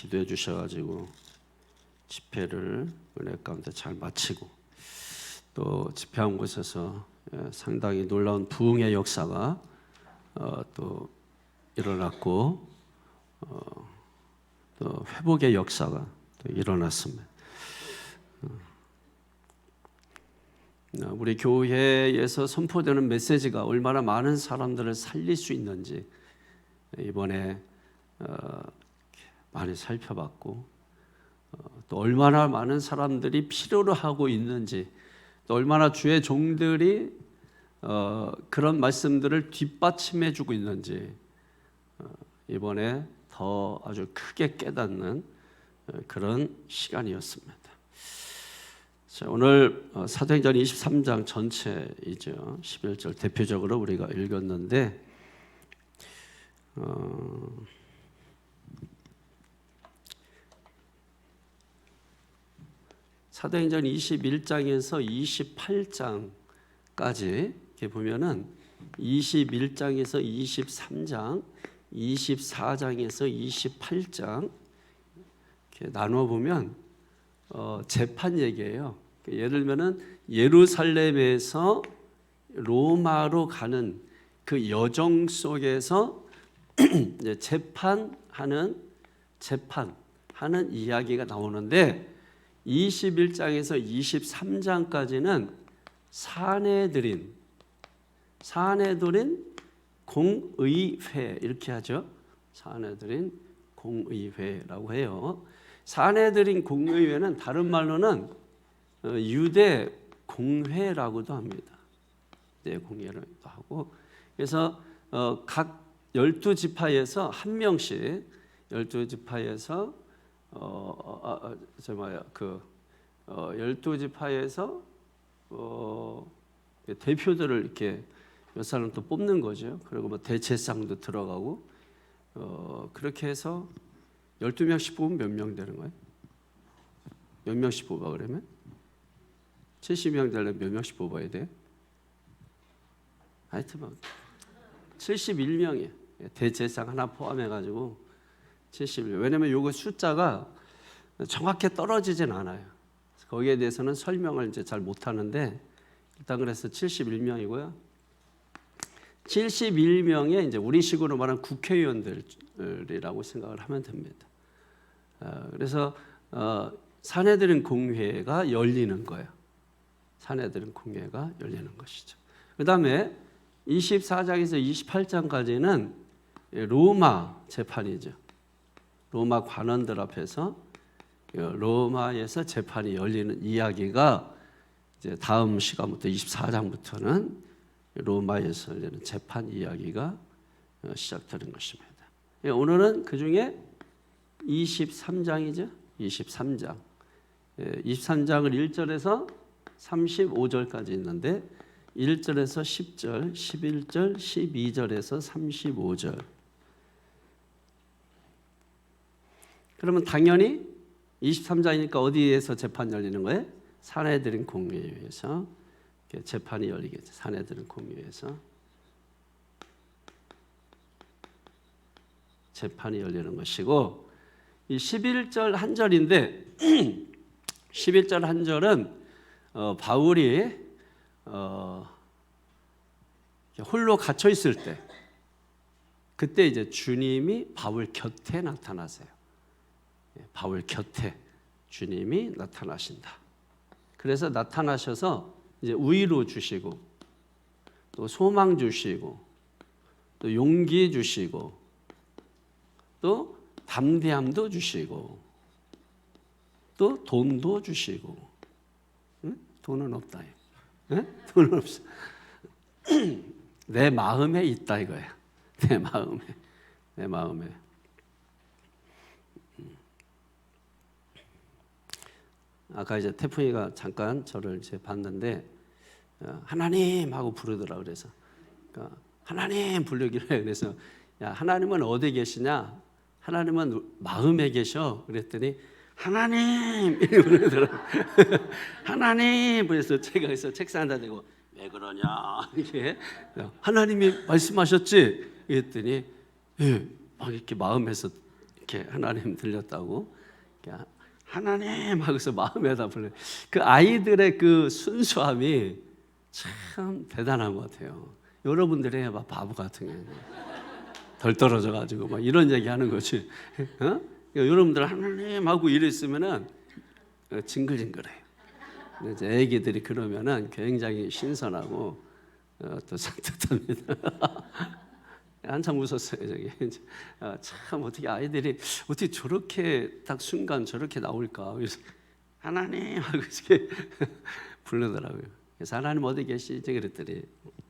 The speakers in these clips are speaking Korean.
기도해 주셔가지고 집회를 은혜 가운데 잘 마치고 또 집회한 곳에서 상당히 놀라운 부흥의 역사가 또 일어났고 또 회복의 역사가 또 일어났습니다. 우리 교회에서 선포되는 메시지가 얼마나 많은 사람들을 살릴 수 있는지 이번에 많이 살펴봤고 또 얼마나 많은 사람들이 필요로 하고 있는지 또 얼마나 주의 종들이 그런 말씀들을 뒷받침해 주고 있는지 이번에 더 아주 크게 깨닫는 그런 시간이었습니다. 자, 오늘 사도행전 23장 전체이죠. 11절 대표적으로 우리가 읽었는데 사도행전 21장에서 28장까지 이렇게 보면은 21장에서 23장, 24장에서 28장 이렇게 나눠 보면 재판 얘기예요. 예를 들면은 예루살렘에서 로마로 가는 그 여정 속에서 이제 재판하는 이야기가 나오는데 21장에서 23장까지는 사내들인 공의회 이렇게 하죠. 사내들인 공의회라고 해요. 사내들인 공의회는 다른 말로는 유대 공회라고도 합니다. 유대 공회라고도 하고 그래서 각 12지파에서 한 명씩 12지파에서 12지파에서 대표들을 이렇게 몇 사람 또 뽑는 거죠. 그리고 뭐 대제사장도 들어가고 그렇게 해서 12명씩 뽑으면 몇 명 되는 거예요? 몇 명씩 뽑아 그러면? 70명 되려면 몇 명씩 뽑아야 돼? 하여튼 뭐 71명이에요. 대제사장 하나 포함해가지고 71명. 왜냐면 요거 숫자가 정확히 떨어지진 않아요. 거기에 대해서는 설명을 이제 잘 못하는데 일단 그래서 71명이고요. 71명의 이제 우리식으로 말하는 국회의원들이라고 생각을 하면 됩니다. 그래서 사내들인 공회가 열리는 거예요. 사내들인 공회가 열리는 것이죠. 그 다음에 24장에서 28장까지는 로마 재판이죠. 로마 관원들 앞에서 로마에서 재판이 열리는 이야기가 이제 다음 시간부터 24장부터는 로마에서 열리는 재판 이야기가 시작되는 것입니다. 오늘은 그 중에 23장이죠. 23장. 23장을 1절에서 35절까지 있는데 1절에서 10절, 11절, 12절에서 35절. 그러면 당연히 23장이니까 어디에서 재판 열리는 거예요? 사내들인 공회에서 재판이 열리겠죠. 사내들인 공회에서 재판이 열리는 것이고 이 11절 한 절인데 11절 한 절은 바울이 홀로 갇혀 있을 때 그때 이제 주님이 바울 곁에 나타나세요. 바울 곁에 주님이 나타나신다. 그래서 나타나셔서 이제 위로 주시고 또 소망 주시고 또 용기 주시고 또 담대함도 주시고 또 돈도 주시고 응? 돈은 없다. 응? 돈은 없어. 내 마음에 있다 이거야. 내 마음에. 아까 이제 태풍이가 잠깐 저를 이제 봤는데 하나님 하고 부르더라. 그래서 그러니까 하나님 부르기를 그래서 야 하나님은 어디 계시냐? 하나님은 마음에 계셔. 그랬더니 하나님 이러고 그러더라고요. 하나님 그래서 제가 그래서 책상에다 대고 왜 그러냐 이렇게 하나님이 말씀하셨지? 그랬더니 예, 막 이렇게 마음에서 이렇게 하나님 들렸다고 하나님 하고서 마음에다 불러. 그 아이들의 그 순수함이 참 대단한 것 같아요. 여러분들이 막 바보 같은 게 덜 떨어져 가지고 막 이런 얘기 하는 거지. 어? 여러분들 하나님 하고 이랬으면은 징글징글해요. 이제 애기들이 그러면은 굉장히 신선하고 또 산뜻합니다. 한참 웃었어요. 저기 참 어떻게 아이들이 어떻게 저렇게 딱 순간 저렇게 나올까? 그래서 하나님 하고 이렇게 부르더라고요. 그래서 하나님 어디 계시지? 그랬더니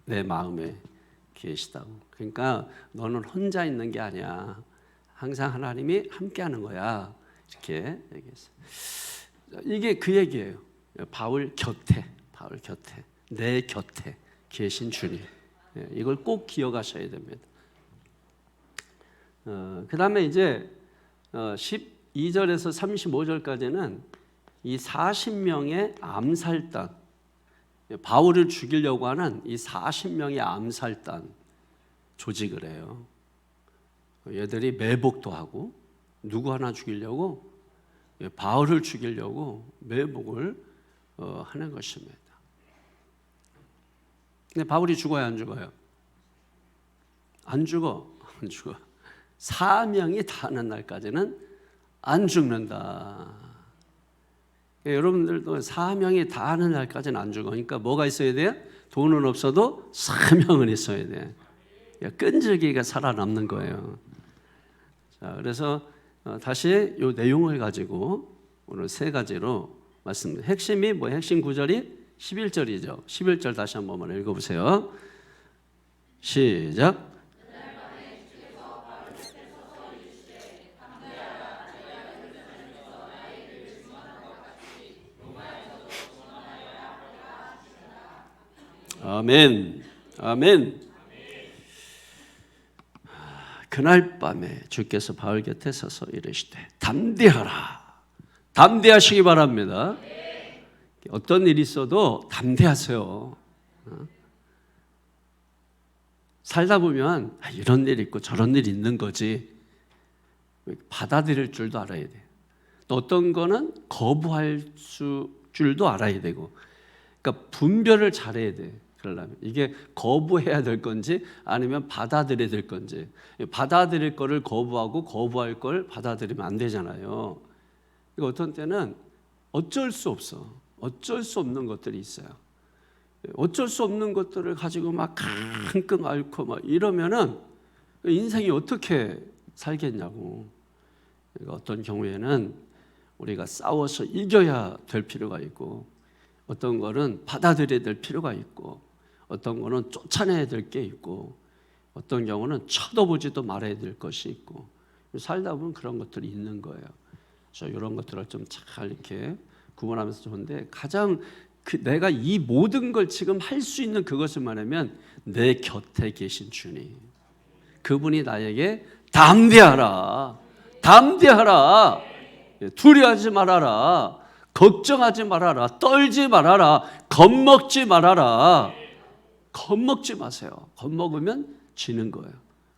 내 마음에 계시다고. 그러니까 너는 혼자 있는 게 아니야. 항상 하나님이 함께하는 거야. 이렇게 얘기했어요. 이게 그 얘기예요. 바울 곁에 내 곁에 계신 주님. 이걸 꼭 기억하셔야 됩니다. 그 다음에 이제 12절에서 35절까지는 이 40명의 암살단, 바울을 죽이려고 하는 이 40명의 암살단 조직을 해요. 얘들이 매복도 하고 누구 하나 죽이려고, 바울을 죽이려고 매복을 하는 것입니다. 근데 바울이 죽어요, 안 죽어요? 안 죽어. 사명이 다하는 날까지는 안 죽는다. 여러분들도 사명이 다하는 날까지는 안 죽어. 그러니까 뭐가 있어야 돼요? 돈은 없어도 사명은 있어야 돼. 끈질기가 살아남는 거예요. 자, 그래서 다시 이 내용을 가지고 오늘 세 가지로 말씀드립니다. 핵심이 뭐 핵심 구절이 11절이죠. 11절 다시 한 번만 읽어보세요. 시작. 아멘. 아멘. 그날 밤에 주께서 바울 곁에 서서 이르시되 담대하라. 담대하시기 바랍니다. 어떤 일이 있어도 담대하세요. 살다 보면 이런 일이 있고 저런 일이 있는 거지. 받아들일 줄도 알아야 돼. 또 어떤 거는 거부할 줄도 알아야 되고. 그러니까 분별을 잘해야 돼. 그러려면 이게 거부해야 될 건지 아니면 받아들여야 될 건지. 받아들일 거를 거부하고 거부할 걸 받아들이면 안 되잖아요. 어떤 때는 어쩔 수 없어. 어쩔 수 없는 것들이 있어요. 어쩔 수 없는 것들을 가지고 막 끙끙 앓고 막 이러면은 인생이 어떻게 살겠냐고. 어떤 경우에는 우리가 싸워서 이겨야 될 필요가 있고, 어떤 거는 받아들여야 될 필요가 있고, 어떤 거는 쫓아내야 될 게 있고, 어떤 경우는 쳐다보지도 말아야 될 것이 있고, 살다 보면 그런 것들이 있는 거예요. 그래서 이런 것들을 좀 잘 이렇게 구분하면서 좋은데, 가장 내가 이 모든 걸 지금 할 수 있는 그것을 말하면 내 곁에 계신 주님, 그분이 나에게 담대하라, 담대하라, 두려워하지 말아라, 걱정하지 말아라, 떨지 말아라, 겁먹지 말아라. 겁먹지 마세요. 겁먹으면 지는 거예요.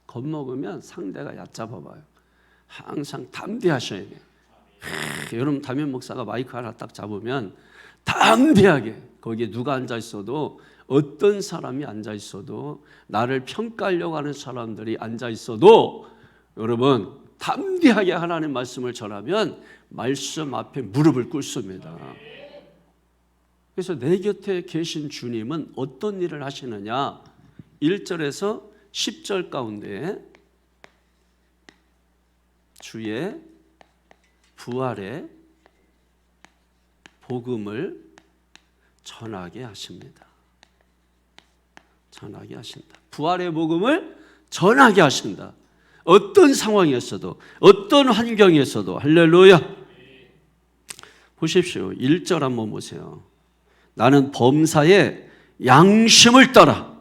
겁먹으면 상대가 얕잡아 봐요. 항상 담대하셔야 돼요. 여러분 담임 목사가 마이크 하나 딱 잡으면 담대하게, 거기에 누가 앉아 있어도, 어떤 사람이 앉아 있어도, 나를 평가하려고 하는 사람들이 앉아 있어도 여러분 담대하게 하나님 말씀을 전하면 말씀 앞에 무릎을 꿇습니다. 그래서 내 곁에 계신 주님은 어떤 일을 하시느냐? 1절에서 10절 가운데 주의 부활의 복음을 전하게 하십니다. 전하게 하신다. 부활의 복음을 전하게 하신다. 어떤 상황이었어도, 어떤 환경에서도. 할렐루야. 보십시오. 1절 한번 보세요. 나는 범사의 양심을 따라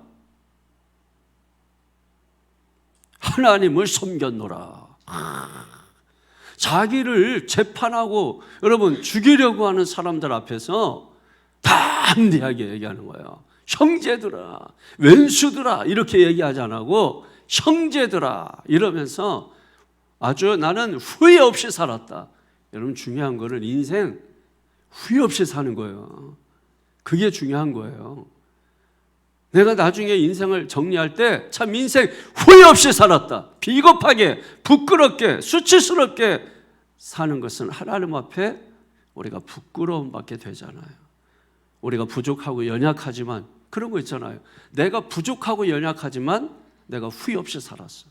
하나님을 섬겼노라. 자기를 재판하고 여러분 죽이려고 하는 사람들 앞에서 담대하게 얘기하는 거예요. 형제들아, 왼수들아, 이렇게 얘기하지 않고 형제들아 이러면서 아주 나는 후회 없이 살았다. 여러분 중요한 거는 인생 후회 없이 사는 거예요. 그게 중요한 거예요. 내가 나중에 인생을 정리할 때 참 인생 후회 없이 살았다. 비겁하게, 부끄럽게, 수치스럽게 사는 것은 하나님 앞에 우리가 부끄러움 받게 되잖아요. 우리가 부족하고 연약하지만 그런 거 있잖아요. 내가 부족하고 연약하지만 내가 후회 없이 살았어.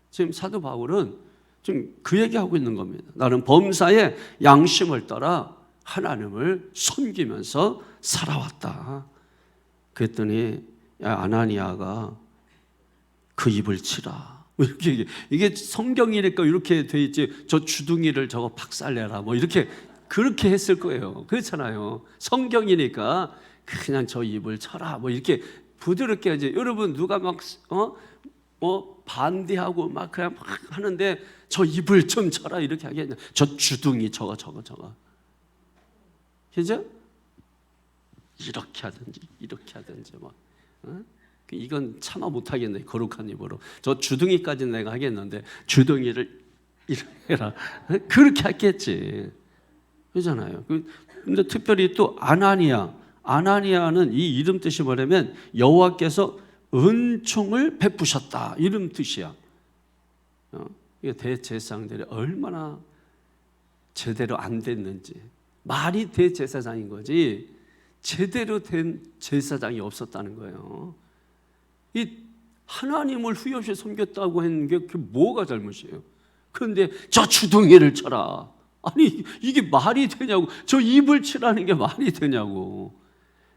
지금 사도 바울은 지금 그 얘기하고 있는 겁니다. 나는 범사의 양심을 따라 하나님을 섬기면서 살아왔다. 그랬더니 야 아나니아가 그 입을 치라. 이렇게 이게 성경이니까 이렇게 돼 있지. 저 주둥이를 저거 박살내라. 뭐 이렇게 그렇게 했을 거예요. 그렇잖아요. 성경이니까 그냥 저 입을 쳐라. 뭐 이렇게 부드럽게 이제 여러분 누가 막 반대하고 막 그냥 막 하는데 저 입을 좀 쳐라 이렇게 하겠냐. 저 주둥이 저거. 그죠? 이렇게 하든지 막. 이건 차마 못하겠네. 거룩한 입으로. 저 주둥이까지는 내가 하겠는데 주둥이를 이렇게 해라. 그렇게 했겠지. 그렇잖아요. 근데 특별히 또 아나니아는 이 이름 뜻이 뭐냐면 여호와께서 은총을 베푸셨다. 이름 뜻이야. 이게 대제사장들이 얼마나 제대로 안 됐는지. 말이 대제사장인 거지 제대로 된 제사장이 없었다는 거예요. 이 하나님을 후회 없이 섬겼다고 했는 게 그게 뭐가 잘못이에요? 그런데 저 주둥이를 쳐라. 아니 이게 말이 되냐고. 저 입을 치라는 게 말이 되냐고.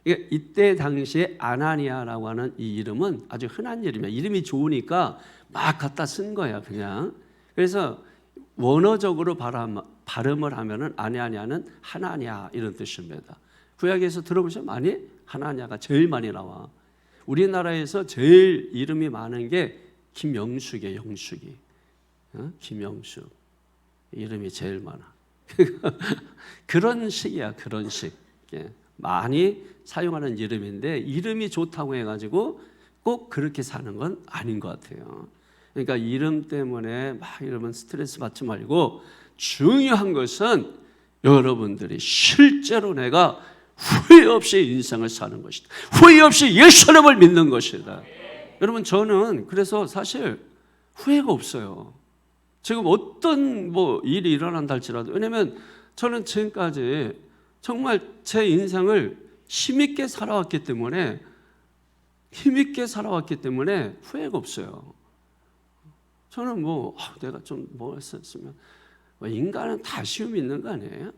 이때 당시에 아나니아라고 하는 이 이름은 아주 흔한 이름이야. 이름이 좋으니까 막 갖다 쓴 거야 그냥. 그래서 원어적으로 발음을 하면은 아나니아는 하나냐 이런 뜻입니다. 구약에서 들어보시면 많이 하나냐가 제일 많이 나와. 우리나라에서 제일 이름이 많은 게 김영숙이에요. 영숙이. 김영숙 이름이 제일 많아. 그런 식이야. 그런 식. 많이 사용하는 이름인데 이름이 좋다고 해가지고 꼭 그렇게 사는 건 아닌 것 같아요. 그러니까 이름 때문에 막 이러면 스트레스 받지 말고 중요한 것은 여러분들이 실제로 내가 후회 없이 인생을 사는 것이다. 후회 없이 예수님을 믿는 것이다. 여러분 저는 그래서 사실 후회가 없어요. 지금 어떤 일이 일어난다 할지라도. 왜냐하면 저는 지금까지 정말 제 인생을 힘있게 살아왔기 때문에 후회가 없어요. 저는 내가 좀 했었으면 인간은 다 아쉬움이 있는 거 아니에요?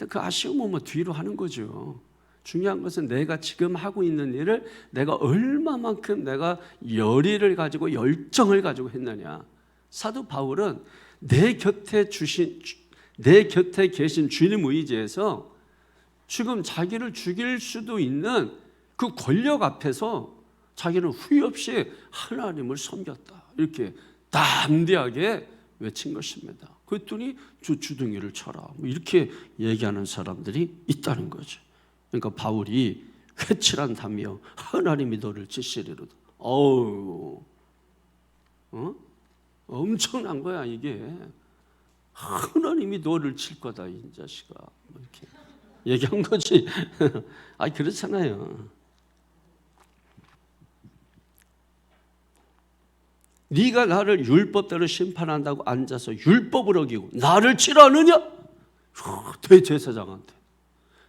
그 아쉬움은 뒤로 하는 거죠. 중요한 것은 내가 지금 하고 있는 일을 내가 얼마만큼 내가 열의를 가지고 열정을 가지고 했느냐. 사도 바울은 내 곁에 계신 주님 의지에서 지금 자기를 죽일 수도 있는 그 권력 앞에서 자기는 후회 없이 하나님을 섬겼다. 이렇게 담대하게 외친 것입니다. 그랬더니 저 주둥이를 쳐라. 이렇게 얘기하는 사람들이 있다는 거죠. 그러니까 바울이 회칠한다며 하나님이 너를 치시리로다. 엄청난 거야 이게. 하나님이 너를 칠 거다 이 자식아. 이렇게 얘기한 거지. 그렇잖아요. 네가 나를 율법대로 심판한다고 앉아서 율법을 어기고 나를 치라느냐? 대제사장한테.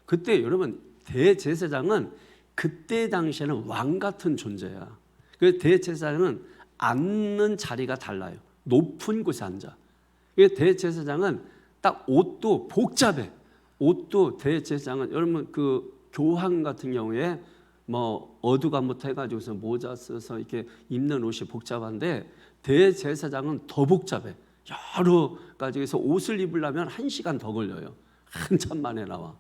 그때 여러분 대제사장은 그때 당시에는 왕 같은 존재야. 그 대제사장은 앉는 자리가 달라요. 높은 곳에 앉아. 대제사장은 딱 옷도 복잡해. 옷도 대제사장은 여러분 그 교황 같은 경우에 어두감부터 해가지고서 모자 써서 이렇게 입는 옷이 복잡한데 대제사장은 더 복잡해. 여러 가지에서 옷을 입으려면 1시간 더 걸려요. 한참 만에 나와.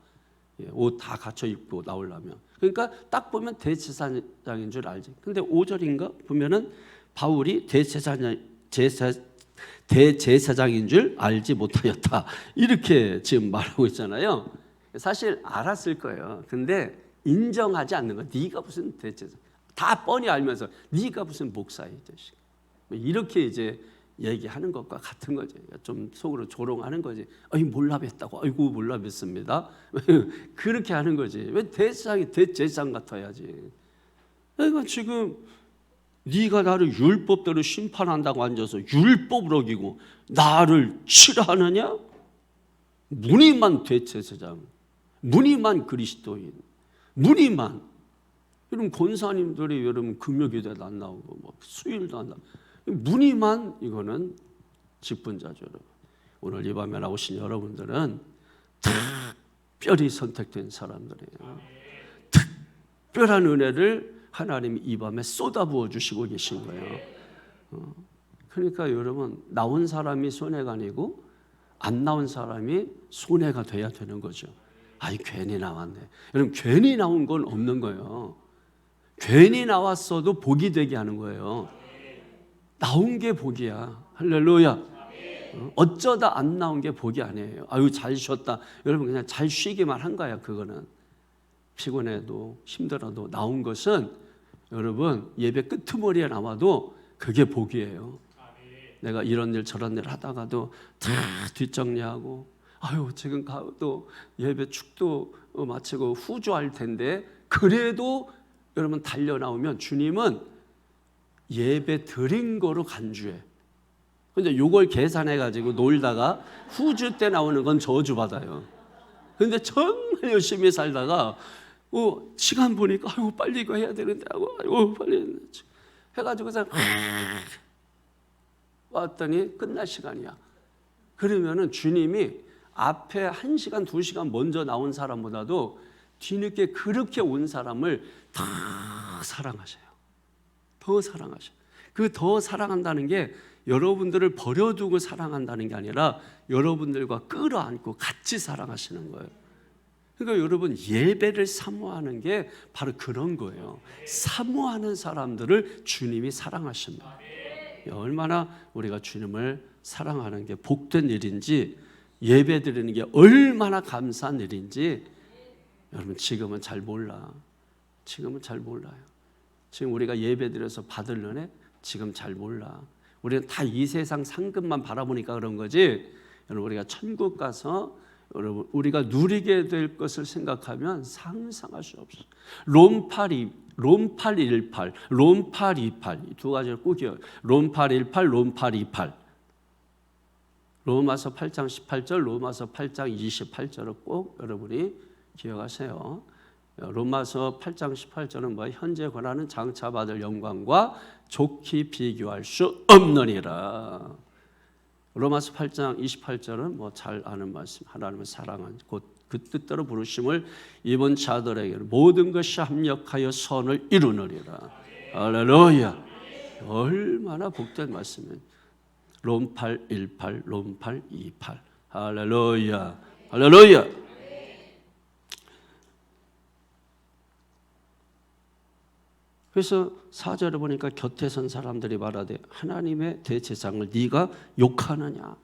옷 다 갖춰 입고 나오려면. 그러니까 딱 보면 대제사장인 줄 알지. 근데 5절인가 보면은 바울이 대제사장인 줄 알지 못하였다. 이렇게 지금 말하고 있잖아요. 사실 알았을 거예요. 근데 인정하지 않는 거야. 네가 무슨 대제사장. 다 뻔히 알면서 네가 무슨 목사야 이 자식. 이렇게 이제 얘기하는 것과 같은 거지. 좀 속으로 조롱하는 거지. 아이 몰라 뵀다고. 아이고 몰라 뵀습니다. 그렇게 하는 거지. 왜 대제사장이 대제사장 같아야지. 그러니까 지금 네가 나를 율법대로 심판한다고 앉아서 율법을 어기고 나를 치라하느냐? 무늬만 대제사장, 무늬만 그리스도인, 무늬만. 여러분 권사님들이 여러분 금요기도도 안 나오고 뭐 수요일도 안 나오고 무늬만 이거는 직분자죠. 여러분. 오늘 이 밤에 나오신 여러분들은 특별히 선택된 사람들이에요. 특별한 은혜를 하나님이 이 밤에 쏟아부어 주시고 계신 거예요. 그러니까 여러분 나온 사람이 손해가 아니고 안 나온 사람이 손해가 돼야 되는 거죠. 아이 괜히 나왔네. 여러분 괜히 나온 건 없는 거예요. 괜히 나왔어도 복이 되게 하는 거예요. 나온 게 복이야. 할렐루야. 어쩌다 안 나온 게 복이 아니에요. 아유 잘 쉬었다. 여러분 그냥 잘 쉬기만 한 거야. 그거는 피곤해도 힘들어도 나온 것은 여러분 예배 끄트머리에 나와도 그게 복이에요. 내가 이런 일 저런 일 하다가도 다 뒷정리하고 아유 지금 또 예배 축도 마치고 후주할 텐데 그래도 여러분 달려 나오면 주님은 예배 드린 거로 간주해. 근데 요걸 계산해 가지고 놀다가 후주 때 나오는 건 저주 받아요. 근데 정말 열심히 살다가 시간 보니까 아이고 빨리 이거 해야 되는데 하고 아이고 빨리 해가지고서 왔더니 끝날 시간이야. 그러면은 주님이 앞에 1시간 2시간 먼저 나온 사람보다도 뒤늦게 그렇게 온 사람을 더 사랑하셔요. 더 사랑하셔요. 그 더 사랑한다는 게 여러분들을 버려두고 사랑한다는 게 아니라 여러분들과 끌어안고 같이 사랑하시는 거예요. 그러니까 여러분 예배를 사모하는 게 바로 그런 거예요. 사모하는 사람들을 주님이 사랑하십니다. 얼마나 우리가 주님을 사랑하는 게 복된 일인지 예배 드리는 게 얼마나 감사한 일인지 여러분 지금은 잘 몰라. 지금은 잘 몰라요. 지금 우리가 예배 드려서 받을 은혜 지금 잘 몰라. 우리는 다 이 세상 상급만 바라보니까 그런 거지. 여러분 우리가 천국 가서 여러분 우리가 누리게 될 것을 생각하면 상상할 수 없어요. 롬 818, 롬 828 이 두 가지를 꼭 기억해요. 롬 818, 롬 828. 로마서 8장 18절, 로마서 8장 28절을 꼭 여러분이 기억하세요. 로마서 8장 18절은 뭐 현재 권하는 장차 받을 영광과 좋게 비교할 수 없느니라. 로마서 8장 28절은 뭐 잘 아는 말씀. 하나님을 사랑한 곧 그 뜻대로 부르심을 입은 자들에게 모든 것이 합력하여 선을 이루느니라. 할렐루야. 얼마나 복된 말씀이에요. 롬 818, 롬 828. 할렐루야. 할렐루야. 그래서 4절에 보니까 곁에 선 사람들이 말하되 하나님의 대제사장을 네가 욕하느냐.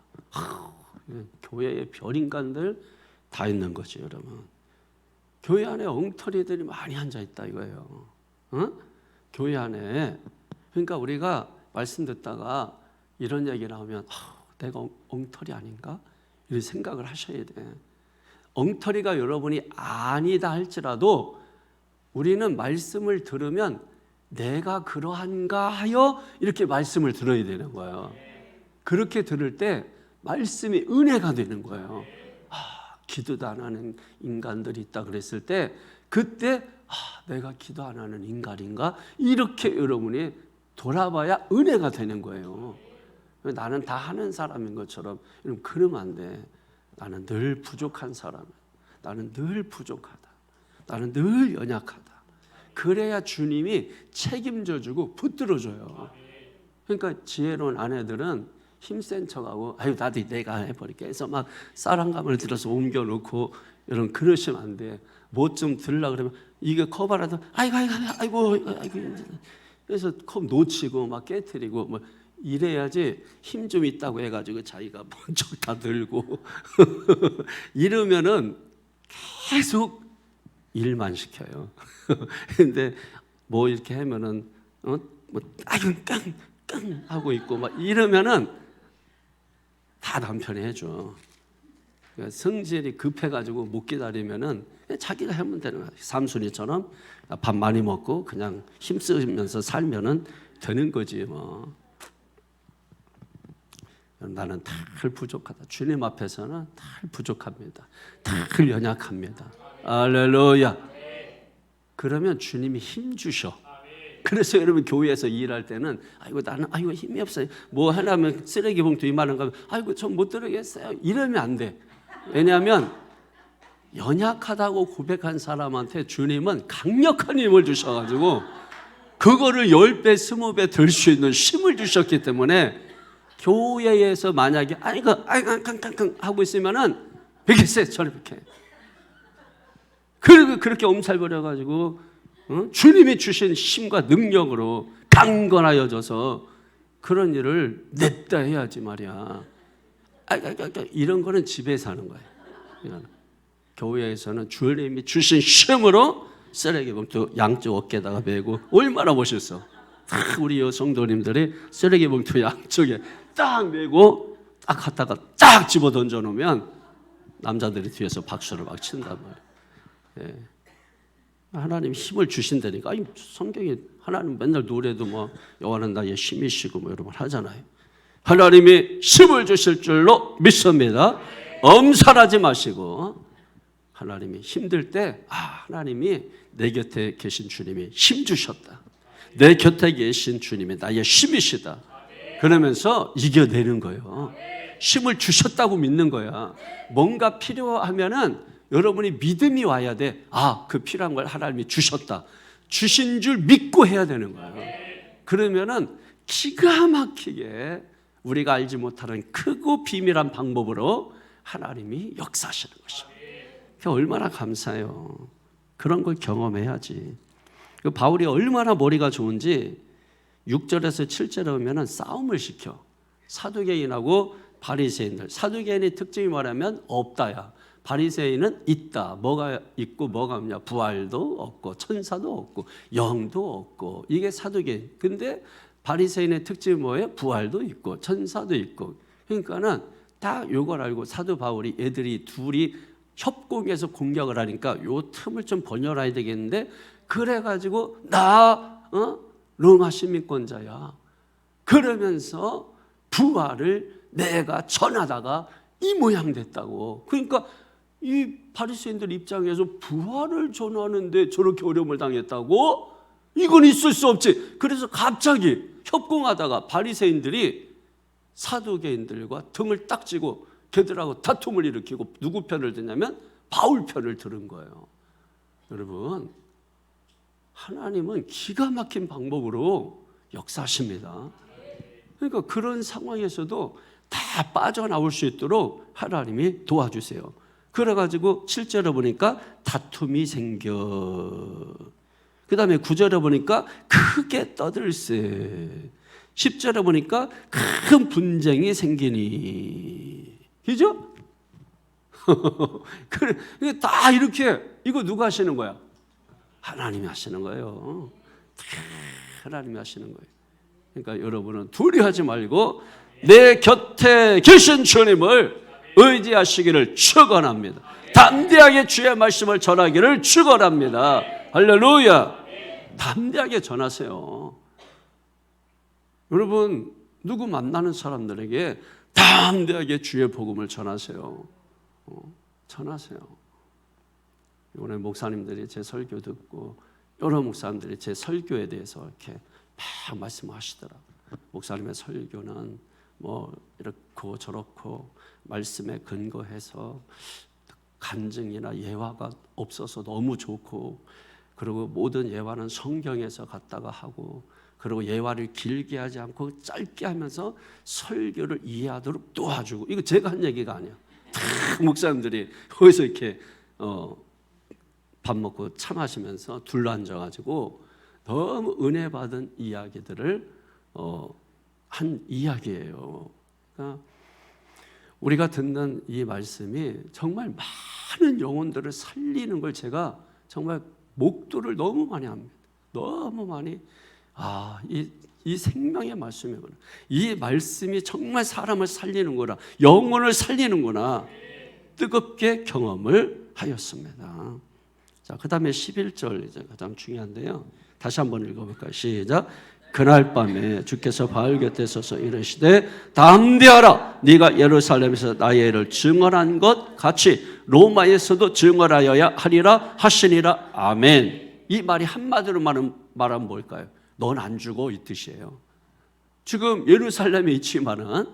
교회의 별인간들 다 있는 거죠, 여러분. 교회 안에 엉터리들이 많이 앉아 있다 이거예요. 교회 안에. 그러니까 우리가 말씀 듣다가 이런 얘기 나오면 내가 엉터리 아닌가? 이런 생각을 하셔야 돼. 엉터리가 여러분이 아니다 할지라도 우리는 말씀을 들으면 내가 그러한가 하여 이렇게 말씀을 들어야 되는 거예요. 그렇게 들을 때 말씀이 은혜가 되는 거예요. 기도도 안 하는 인간들이 있다 그랬을 때 그때 내가 기도 안 하는 인간인가? 이렇게 여러분이 돌아봐야 은혜가 되는 거예요. 나는 다 하는 사람인 것처럼 그러면 안 돼. 나는 늘 부족한 사람. 나는 늘 부족하다. 나는 늘 연약하다. 그래야 주님이 책임져 주고 붙들어 줘요. 그러니까 지혜로운 아내들은 힘센 척하고 아유 나도 내가 해버릴게 해서 막 쌀한감을 들어서 옮겨놓고 여러분 그러시면 안 돼. 뭐 좀 들으려고 그러면 이게 컵하라도 아이고 그래서 컵 놓치고 막 깨트리고 뭐 이래야지 힘 좀 있다고 해가지고 자기가 먼저 다 들고 이러면은 계속 일만 시켜요. 근데 뭐 이렇게 하면은 뭐 끙 하고 있고 막 이러면은 다 남편이 해줘. 그러니까 성질이 급해가지고 못 기다리면은 자기가 하면 되는 거야. 삼순이처럼 밥 많이 먹고 그냥 힘쓰면서 살면은 되는 거지 뭐. 나는 늘 부족하다. 주님 앞에서는 늘 부족합니다. 늘 연약합니다. 할렐루야. 그러면 주님이 힘 주셔. 그래서 여러분 교회에서 일할 때는 아이고 나는 아이고 힘이 없어요. 뭐 하려면 쓰레기 봉투 이만한 거 아이고 전 못 들어겠어요. 이러면 안 돼. 왜냐하면 연약하다고 고백한 사람한테 주님은 강력한 힘을 주셔가지고 그거를 10배, 20배 들 수 있는 힘을 주셨기 때문에 교회에서 만약에 아이고 깡깡깡 하고 있으면은 베겠어요. 저를 이렇게. 그리고 그렇게 엄살 부려가지고 주님이 주신 힘과 능력으로 강건하여져서 그런 일을 냈다 해야지 말이야. 이런 거는 집에서 하는 거예요. 교회에서는 주님이 주신 힘으로 쓰레기 봉투 양쪽 어깨에다가 메고 얼마나 멋있어. 우리 여성도님들이 쓰레기 봉투 양쪽에 딱 메고 딱 갖다가 딱 집어 던져 놓으면 남자들이 뒤에서 박수를 막 친단 말이에요. 예. 하나님 힘을 주신다니까. 아니, 성경에 하나님 맨날 노래도 뭐 여호와는 나의 힘이시고 뭐 이런 말 하잖아요. 하나님이 힘을 주실 줄로 믿습니다. 엄살하지 마시고 하나님이 힘들 때 하나님이 내 곁에 계신 주님이 힘 주셨다. 내 곁에 계신 주님이 나의 힘이시다. 그러면서 이겨내는 거예요. 힘을 주셨다고 믿는 거야. 뭔가 필요하면은 여러분이 믿음이 와야 돼. 그 필요한 걸 하나님이 주셨다. 주신 줄 믿고 해야 되는 거예요. 그러면은 기가 막히게 우리가 알지 못하는 크고 비밀한 방법으로 하나님이 역사하시는 것입니다. 얼마나 감사해요. 그런 걸 경험해야지. 바울이 얼마나 머리가 좋은지 6절에서 7절에 보면 싸움을 시켜. 사두개인하고 바리새인들. 사두개인의 특징이 뭐냐면 없다야. 바리새인은 있다. 뭐가 있고 뭐가 없냐. 부활도 없고 천사도 없고 영도 없고. 이게 사두개인. 근데 바리새인의 특징이 뭐예요? 부활도 있고 천사도 있고. 그러니까는 다 요걸 알고 사도 바울이 애들이 둘이 협공해서 공격을 하니까 요 틈을 좀 번열해야 되겠는데 그래가지고 나 로마 시민권자야. 그러면서 부활을 내가 전하다가 이 모양 됐다고. 그러니까 이 바리새인들 입장에서 부활을 전하는데 저렇게 어려움을 당했다고? 이건 있을 수 없지. 그래서 갑자기 협공하다가 바리새인들이 사두개인들과 등을 딱 쥐고 걔들하고 다툼을 일으키고 누구 편을 드냐면 바울 편을 들은 거예요. 여러분, 하나님은 기가 막힌 방법으로 역사하십니다. 그러니까 그런 상황에서도 다 빠져나올 수 있도록 하나님이 도와주세요. 그래가지고 7절에 보니까 다툼이 생겨. 그 다음에 9절에 보니까 크게 떠들세. 10절에 보니까 큰 분쟁이 생기니. 그죠? 그래, 다 이렇게, 이거 누가 하시는 거야? 하나님이 하시는 거예요. 하나님이 하시는 거예요. 그러니까 여러분은 두려워하지 말고 내 곁에 계신 주님을 의지하시기를 축원합니다. 담대하게 주의 말씀을 전하기를 축원합니다. 할렐루야. 담대하게 전하세요. 여러분, 누구 만나는 사람들에게 담대하게 주의 복음을 전하세요. 전하세요. 이번에 목사님들이 제 설교 듣고 여러 목사님들이 제 설교에 대해서 이렇게 막 말씀하시더라고요. 목사님의 설교는 뭐 이렇고 저렇고 말씀에 근거해서 간증이나 예화가 없어서 너무 좋고, 그리고 모든 예화는 성경에서 갖다가 하고, 그리고 예화를 길게 하지 않고 짧게 하면서 설교를 이해하도록 도와주고. 이거 제가 한 얘기가 아니야. 다 목사님들이 거기서 이렇게 밥 먹고 차 마시면서 둘러앉아가지고 너무 은혜 받은 이야기들을 한 이야기예요. 그러니까 우리가 듣는 이 말씀이 정말 많은 영혼들을 살리는 걸 제가 정말 목도를 너무 많이 합니다. 너무 많이. 이 이 생명의 말씀이구나. 이 말씀이 정말 사람을 살리는구나. 영혼을 살리는구나. 뜨겁게 경험을 하였습니다. 자, 그 다음에 11절 이제 가장 중요한데요. 다시 한번 읽어볼까요? 시작. 그날 밤에 주께서 바울 곁에 서서 이르시되 담대하라. 네가 예루살렘에서 나의 일을 증언한 것 같이 로마에서도 증언하여야 하리라 하시니라. 아멘. 이 말이 한마디로 말하면 뭘까요? 넌 안 죽어, 이 뜻이에요. 지금 예루살렘에 있지만은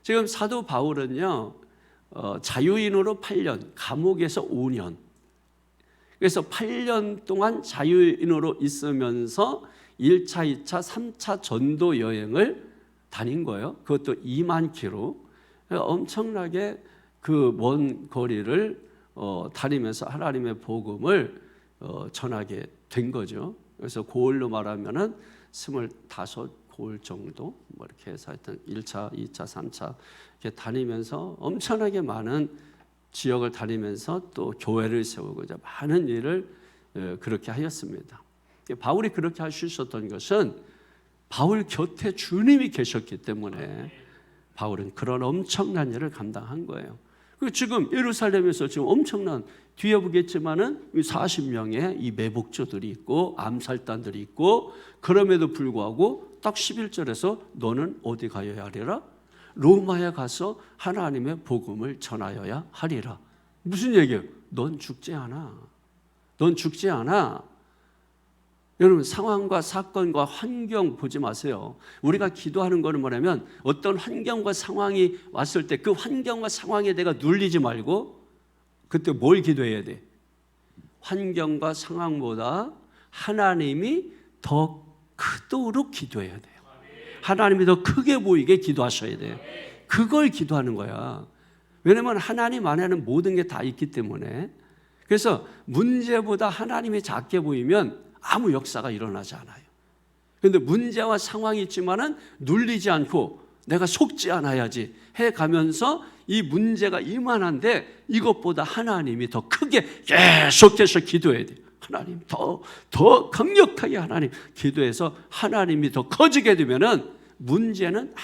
지금 사도 바울은요, 자유인으로 8년, 감옥에서 5년. 그래서 8년 동안 자유인으로 있으면서 1차, 2차, 3차 전도 여행을 다닌 거예요. 그것도 2만 킬로. 엄청나게 그 먼 거리를 다니면서 하나님의 복음을 전하게 된 거죠. 그래서 고을로 말하면은 25고을 정도 뭐 이렇게 해서 하여튼 1차, 2차, 3차 이렇게 다니면서 엄청나게 많은 지역을 다니면서 또 교회를 세우고 많은 일을 그렇게 하였습니다. 바울이 그렇게 할 수 있었던 것은 바울 곁에 주님이 계셨기 때문에 바울은 그런 엄청난 일을 감당한 거예요. 그리고 지금 예루살렘에서 지금 엄청난, 뒤에 보겠지만은 40명의 이 매복조들이 있고 암살단들이 있고, 그럼에도 불구하고 딱 11절에서 너는 어디 가야 하리라? 로마에 가서 하나님의 복음을 전하여야 하리라. 무슨 얘기예요? 넌 죽지 않아. 넌 죽지 않아. 여러분, 상황과 사건과 환경 보지 마세요. 우리가 기도하는 거는 뭐냐면 어떤 환경과 상황이 왔을 때 그 환경과 상황에 내가 눌리지 말고 그때 뭘 기도해야 돼? 환경과 상황보다 하나님이 더 크도록 기도해야 돼요. 하나님이 더 크게 보이게 기도하셔야 돼요. 그걸 기도하는 거야. 왜냐하면 하나님 안에는 모든 게 다 있기 때문에. 그래서 문제보다 하나님이 작게 보이면 아무 역사가 일어나지 않아요. 그런데 문제와 상황이 있지만은 눌리지 않고 내가 속지 않아야지 해가면서 이 문제가 이만한데 이것보다 하나님이 더 크게 계속해서 기도해야 돼요. 하나님 더 강력하게 하나님 기도해서 하나님이 더 커지게 되면은 문제는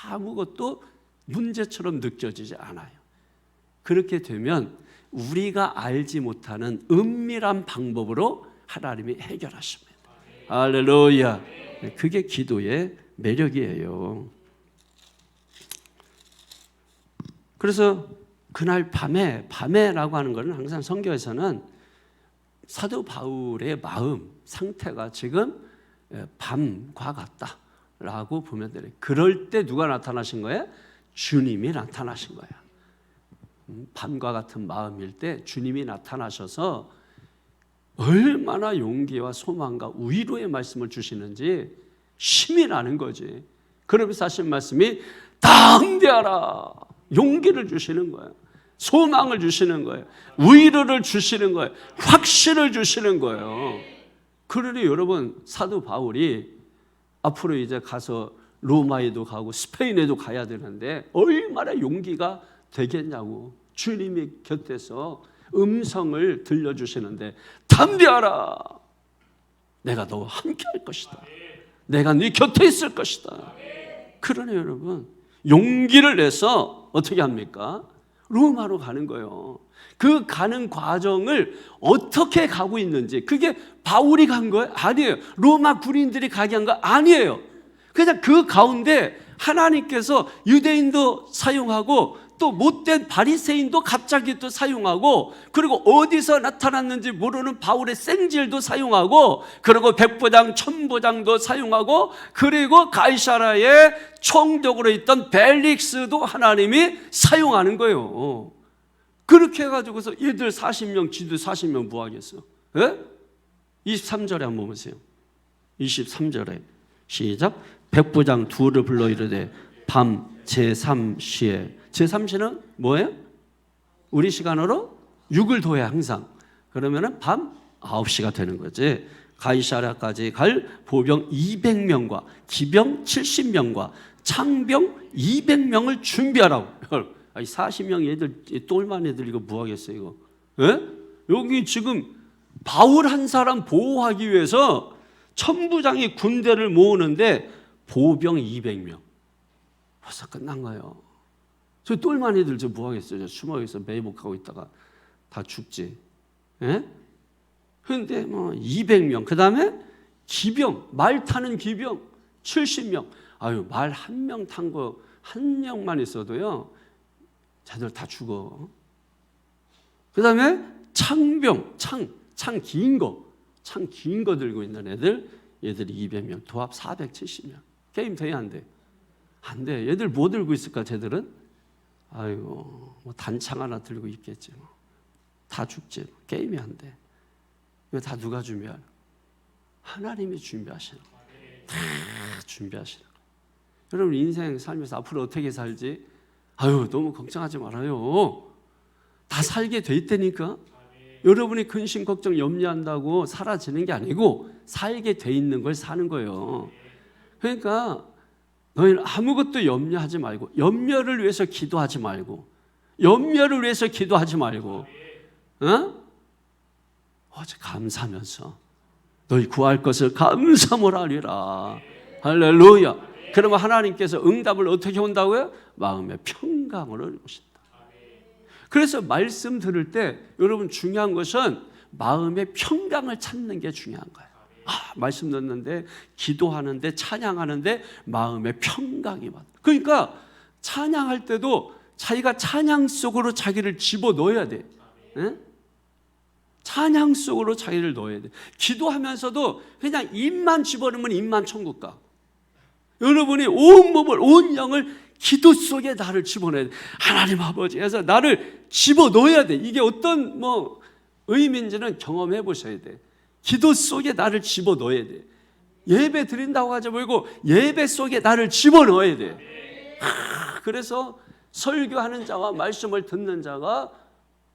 아무것도 문제처럼 느껴지지 않아요. 그렇게 되면 우리가 알지 못하는 은밀한 방법으로 하나님이 해결하십니다. 할렐루야. 그게 기도의 매력이에요. 그래서 그날 밤에라고 하는 것은 항상 성경에서는 사도 바울의 마음 상태가 지금 밤과 같다라고 보면 돼요. 그럴 때 누가 나타나신 거예요? 주님이 나타나신 거예요. 밤과 같은 마음일 때 주님이 나타나셔서 얼마나 용기와 소망과 위로의 말씀을 주시는지 힘이 나는 거지. 그러면서 하신 말씀이 담대하라. 용기를 주시는 거예요. 소망을 주시는 거예요. 위로를 주시는 거예요. 확신을 주시는 거예요. 그러니 여러분, 사도 바울이 앞으로 이제 가서 로마에도 가고 스페인에도 가야 되는데 얼마나 용기가 되겠냐고. 주님이 곁에서 음성을 들려주시는데 담대하라. 내가 너와 함께 할 것이다. 내가 네 곁에 있을 것이다. 그러네 여러분. 용기를 내서 어떻게 합니까? 로마로 가는 거예요. 그 가는 과정을 어떻게 가고 있는지, 그게 바울이 간 거예요? 아니에요. 로마 군인들이 가게 한 거 아니에요. 그냥 그 가운데 하나님께서 유대인도 사용하고 또 못된 바리새인도 갑자기 또 사용하고, 그리고 어디서 나타났는지 모르는 바울의 생질도 사용하고, 그리고 백부장, 천부장도 사용하고, 그리고 가이사라의 총독으로 있던 벨릭스도 하나님이 사용하는 거예요. 그렇게 해가지고서 얘들 40명, 지도 40명 뭐 하겠어? 예? 23절에 한번 보세요. 23절에 시작. 백부장 둘을 불러 이르되 밤 제3시에, 제3시는 뭐예요? 우리 시간으로 6을 더해 항상. 그러면은 밤 9시가 되는 거지. 가이사랴까지 갈 보병 200명과 기병 70명과 창병 200명을 준비하라고. 40명 애들, 똘만 애들 이거 뭐 하겠어요 이거? 예? 여기 지금 바울 한 사람 보호하기 위해서 천부장이 군대를 모으는데 보병 200명. 벌써 끝난 거예요. 저 똘마니들 저 뭐 하겠어요? 저 숨어서 매복하고 있다가 다 죽지. 예? 그런데 뭐 200명. 그 다음에 기병, 말 타는 기병 70명. 아유, 말 한 명 탄 거 한 명만 있어도요, 자들 다 죽어. 그 다음에 창병, 창 긴 거 들고 있는 얘들이 200명, 도합 470명. 게임 돼야 안 돼? 안 돼. 얘들 뭐 들고 있을까, 쟤들은? 아이고, 뭐 단창 하나 들고 있겠지. 뭐. 다 죽지. 게임이 안 돼. 이거 다 누가 준비하는? 하나님이 준비하시는 거예요. 다 준비하시는 거예요. 여러분 인생 살면서 앞으로 어떻게 살지? 아유, 너무 걱정하지 말아요. 다 살게 돼 있다니까. 여러분이 근심 걱정 염려한다고 사라지는 게 아니고 살게 돼 있는 걸 사는 거예요. 그러니까 너희는 아무것도 염려하지 말고, 염려를 위해서 기도하지 말고, 염려를 위해서 기도하지 말고, 어제 감사하면서 너희 구할 것을 감사하라 하리라. 할렐루야. 그러면 하나님께서 응답을 어떻게 온다고요? 마음의 평강으로 오신다. 그래서 말씀 들을 때 여러분 중요한 것은 마음의 평강을 찾는 게 중요한 거예요. 말씀 듣는데, 기도하는데, 찬양하는데 마음의 평강이 받아. 그러니까 찬양할 때도 자기가 찬양 속으로 자기를 집어넣어야 돼. 네? 찬양 속으로 자기를 넣어야 돼. 기도하면서도 그냥 입만 집어넣으면 입만 천국 가. 여러분이 온 몸을, 온 영을 기도 속에 나를 집어넣어야 돼. 하나님 아버지에서 나를 집어넣어야 돼. 이게 어떤 의미인지는 경험해 보셔야 돼. 기도 속에 나를 집어넣어야 돼. 예배 드린다고 하지 말고 예배 속에 나를 집어넣어야 돼. 그래서 설교하는 자와 말씀을 듣는 자가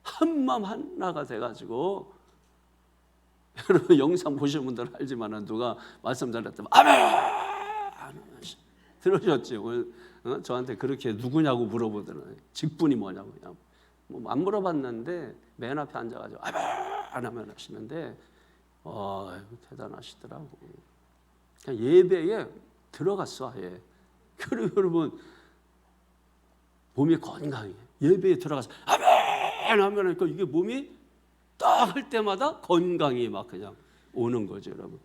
한 마음 하나가 돼가지고, 여러분 영상 보신 분들은 알지만 누가 말씀 잘했다면 아멘 들으셨죠? 저한테 그렇게 누구냐고 물어보더라고요. 직분이 뭐냐고. 그냥 안 물어봤는데 맨 앞에 앉아가지고 아멘 하시는데 대단하시더라고. 그냥 예배에 들어갔어. 아예. 그리고 여러분 몸이 건강해. 예배에 들어가서 아멘 하면 이게 몸이 딱 할 때마다 건강이 막 그냥 오는 거죠, 여러분.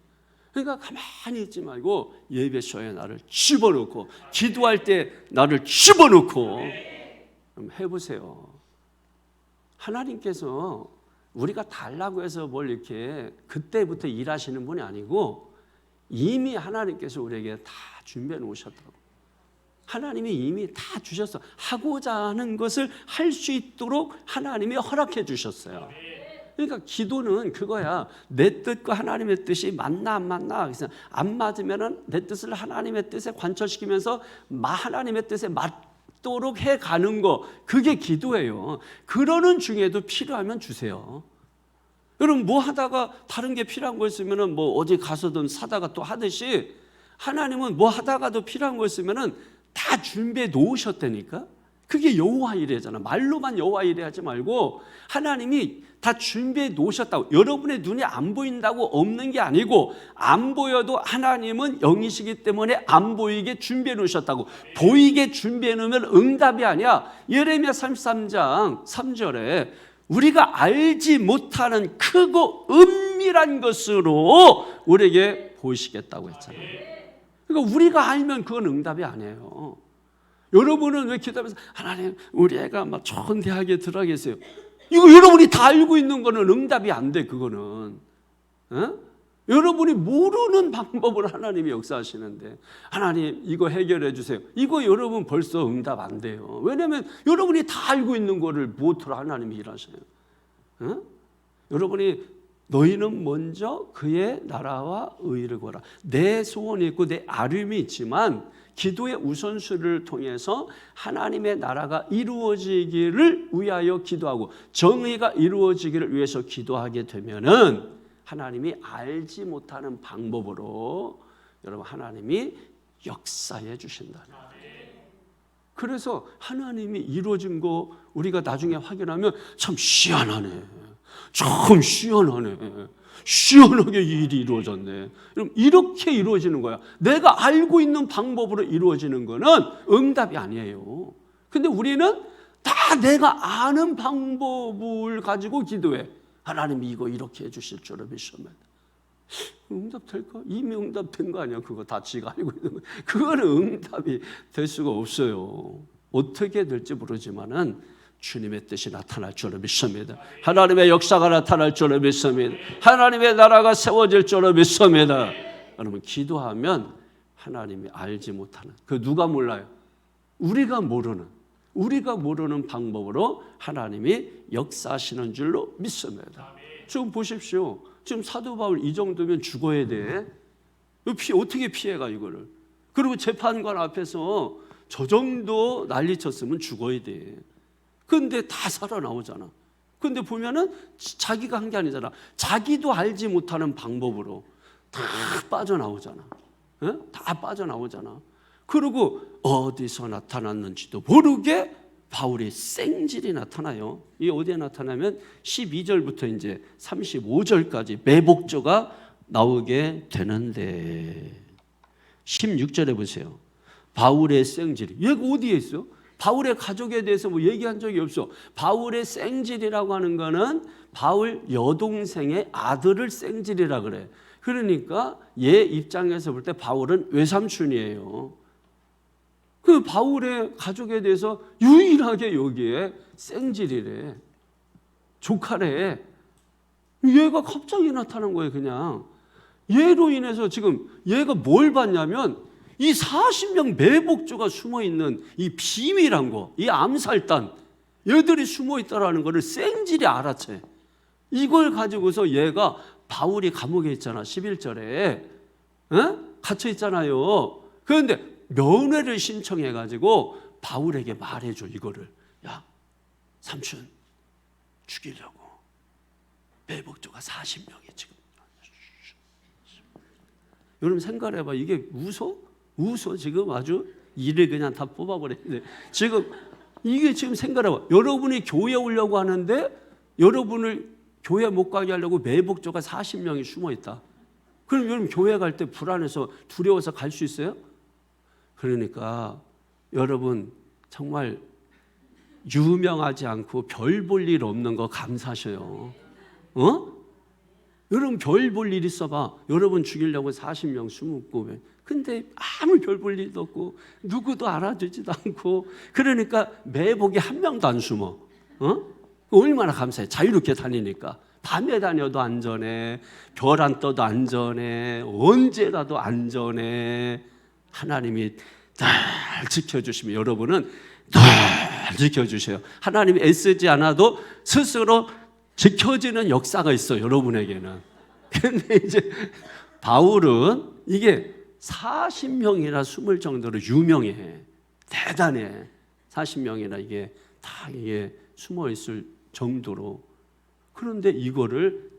그러니까 가만히 있지 말고 예배쇼에 나를 집어넣고, 기도할 때 나를 집어넣고 해보세요. 하나님께서 우리가 달라고 해서 뭘 이렇게 그때부터 일하시는 분이 아니고 이미 하나님께서 우리에게 다 준비해 놓으셨다고. 하나님이 이미 다 주셨어. 하고자 하는 것을 할 수 있도록 하나님이 허락해 주셨어요. 그러니까 기도는 그거야. 내 뜻과 하나님의 뜻이 맞나 안 맞나. 그래서 안 맞으면은 내 뜻을 하나님의 뜻에 관철시키면서 하나님의 뜻에 맞도록 해가는 거, 그게 기도예요. 그러는 중에도 필요하면 주세요. 여러분 뭐 하다가 다른 게 필요한 거 있으면은 어디 가서든 사다가 또 하듯이, 하나님은 뭐 하다가도 필요한 거 있으면은 다 준비해 놓으셨다니까. 그게 여호와 이레잖아. 말로만 여호와 이레 하지 말고 하나님이 다 준비해 놓으셨다고. 여러분의 눈에 안 보인다고 없는 게 아니고, 안 보여도 하나님은 영이시기 때문에 안 보이게 준비해 놓으셨다고. 보이게 준비해 놓으면 응답이 아니야. 예레미야 33장 3절에 우리가 알지 못하는 크고 은밀한 것으로 우리에게 보이시겠다고 했잖아요. 그러니까 우리가 알면 그건 응답이 아니에요. 여러분은 왜 기도하면서 하나님 우리 애가 막 좋은 대학에 들어가겠어요? 이거 여러분이 다 알고 있는 거는 응답이 안 돼. 그거는 여러분이 모르는 방법으로 하나님이 역사하시는데, 하나님 이거 해결해 주세요. 이거 여러분 벌써 응답 안 돼요. 왜냐하면 여러분이 다 알고 있는 거를 무엇으로 하나님이 일하셔요? 여러분이 너희는 먼저 그의 나라와 의를 구하라. 내 소원이 있고 내 아름이 있지만 기도의 우선순위를 통해서 하나님의 나라가 이루어지기를 위하여 기도하고 정의가 이루어지기를 위해서 기도하게 되면은 하나님이 알지 못하는 방법으로 여러분 하나님이 역사해 주신다. 그래서 하나님이 이루어진 거 우리가 나중에 확인하면 참 시원하네. 참 시원하네. 시원하게 이 일이 이루어졌네. 그럼 이렇게 이루어지는 거야. 내가 알고 있는 방법으로 이루어지는 거는 응답이 아니에요. 근데 우리는 다 내가 아는 방법을 가지고 기도해. 하나님이 이거 이렇게 해주실 줄을 믿으면 응답될까? 이미 응답된 거 아니야. 그거 다 지가 알고 있는 거. 그거는 응답이 될 수가 없어요. 어떻게 될지 모르지만은 주님의 뜻이 나타날 줄을 믿습니다. 하나님의 역사가 나타날 줄을 믿습니다. 하나님의 나라가 세워질 줄을 믿습니다. 여러분, 기도하면 하나님이 알지 못하는, 그 누가 몰라요? 우리가 모르는 방법으로 하나님이 역사하시는 줄로 믿습니다. 지금 보십시오. 지금 사도 바울 이 정도면 죽어야 돼. 어떻게 피해가 이거를? 그리고 재판관 앞에서 저 정도 난리쳤으면 죽어야 돼. 근데 다 살아나오잖아. 근데 보면은 자기가 한 게 아니잖아. 자기도 알지 못하는 방법으로 다 빠져나오잖아. 에? 다 빠져나오잖아. 그리고 어디서 나타났는지도 모르게 바울의 생질이 나타나요. 이게 어디에 나타나면 12절부터 이제 35절까지 매복조가 나오게 되는데 16절에 보세요. 바울의 생질이. 얘가 어디에 있어? 바울의 가족에 대해서 뭐 얘기한 적이 없어. 바울의 생질이라고 하는 거는 바울 여동생의 아들을 생질이라 그래. 그러니까 얘 입장에서 볼 때 바울은 외삼촌이에요. 그 바울의 가족에 대해서 유일하게 여기에 생질이래. 조카래. 얘가 갑자기 나타난 거예요, 그냥. 얘로 인해서 지금 얘가 뭘 봤냐면 이 40명 매복조가 숨어있는 이 비밀한 거, 이 암살단, 얘들이 숨어있다라는 거를 생질이 알았지. 이걸 가지고서 얘가 바울이 감옥에 있잖아, 11절에. 갇혀 있잖아요. 그런데 면회를 신청해가지고 바울에게 말해줘, 이거를. 야, 삼촌, 죽이려고. 매복조가 40명이 지금. 여러분 생각해봐. 이게 웃어 지금 아주 일을 그냥 다 뽑아버렸는데 지금 이게 지금 생각해봐. 여러분이 교회 오려고 하는데 여러분을 교회 못 가게 하려고 매복조가 40명이 숨어있다. 그럼 여러분 교회 갈 때 불안해서 두려워서 갈 수 있어요? 그러니까 여러분 정말 유명하지 않고 별 볼 일 없는 거 감사하셔요. 여러분 별 볼 일 있어봐. 여러분 죽이려고 40명 숨었고, 근데 아무 별 볼 일도 없고 누구도 알아주지도 않고, 그러니까 매복이 한 명도 안 숨어. 얼마나 감사해. 자유롭게 다니니까. 밤에 다녀도 안전해. 별 안 떠도 안전해. 언제라도 안전해. 하나님이 늘 지켜주시면 여러분은 늘 지켜주셔요. 하나님이 애쓰지 않아도 스스로 지켜지는 역사가 있어요, 여러분에게는. 근데 이제 바울은 이게 40명이나 숨을 정도로 유명해. 대단해. 40명이나 이게 다 이게 숨어 있을 정도로. 그런데 이거를,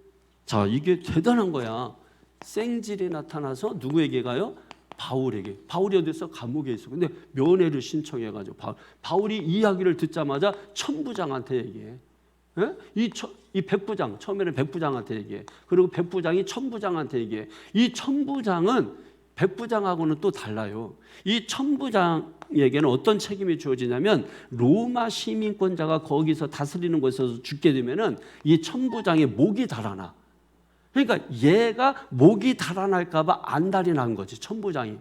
자, 이게 대단한 거야. 생질이 나타나서 누구에게 가요? 바울에게. 바울이 어디서? 감옥에 있어. 근데 면회를 신청해가지고 바울이 이 이야기를 듣자마자 천부장한테 얘기해. 이 백부장, 처음에는 백부장한테 얘기해. 그리고 백부장이 천부장한테 얘기해. 이 천부장은 백부장하고는 또 달라요. 이 천부장에게는 어떤 책임이 주어지냐면 로마 시민권자가 거기서 다스리는 곳에서 죽게 되면은 이 천부장의 목이 달아나. 그러니까 얘가 목이 달아날까 봐 안달이 난 거지, 천부장이.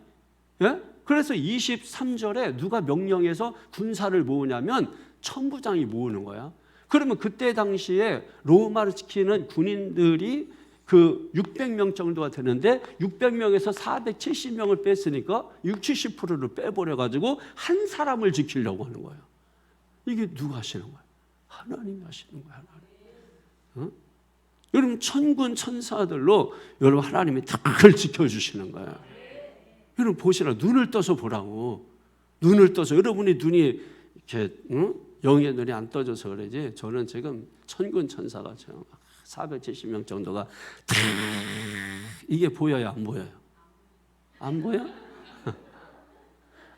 예? 그래서 23절에 누가 명령해서 군사를 모으냐면 천부장이 모으는 거야. 그러면 그때 당시에 로마를 지키는 군인들이 그 600명 정도가 되는데 600명에서 470명을 뺐으니까 60, 70%를 빼버려가지고 한 사람을 지키려고 하는 거예요. 이게 누가 하시는 거예요? 하나님이 하시는 거예요, 하나님. 여러분 천군 천사들로 여러분 하나님이 늘 지켜주시는 거예요. 여러분 보시라. 눈을 떠서 보라고. 눈을 떠서. 여러분이 눈이 이렇게 영의 눈이 안 떠져서 그러지. 저는 지금 천군 천사가 470명 정도가 이게 보여요, 안 보여요? 안 보여?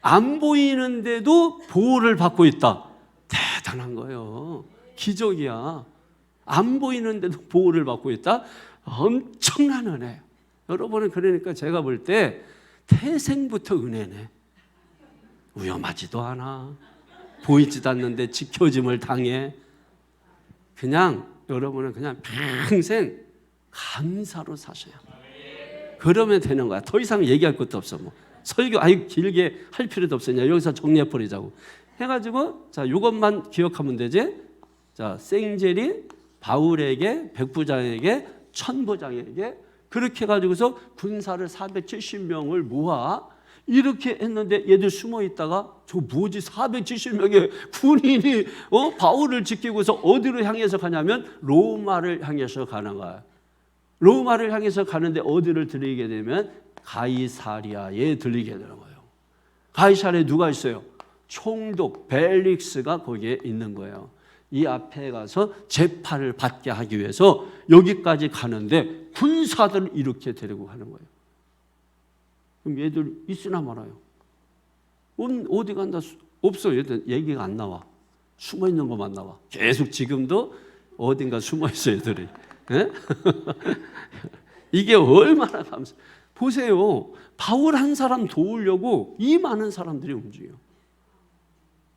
안 보이는데도 보호를 받고 있다. 대단한 거예요. 기적이야. 안 보이는데도 보호를 받고 있다. 엄청난 은혜. 여러분은 그러니까 제가 볼 때 태생부터 은혜네. 위험하지도 않아. 보이지도 않는데 지켜짐을 당해. 그냥 여러분은 그냥 평생 감사로 사셔요. 그러면 되는 거야. 더 이상 얘기할 것도 없어. 뭐 설교 길게 할 필요도 없으냐. 여기서 정리해 버리자고 해가지고 자 이것만 기억하면 되지. 자 생젤이 바울에게 백부장에게 천부장에게 그렇게 해가지고서 군사를 470명을 모아 이렇게 했는데 얘들 숨어 있다가 저 뭐지 470명의 군인이 바울을 지키고서 어디로 향해서 가냐면 로마를 향해서 가는 거야. 로마를 향해서 가는데 어디를 들리게 되면 가이사리아에 들리게 되는 거예요. 가이사리아에 누가 있어요? 총독 벨릭스가 거기에 있는 거예요. 이 앞에 가서 재판을 받게 하기 위해서 여기까지 가는데 군사들을 이렇게 데리고 가는 거예요. 그럼 얘들 있으나 말아요. 어디 간다? 없어. 얘들 얘기가 안 나와. 숨어 있는 것만 나와. 계속 지금도 어딘가 숨어 있어 얘들이. 네? 이게 얼마나 감사. 보세요. 바울 한 사람 도우려고 이 많은 사람들이 움직여.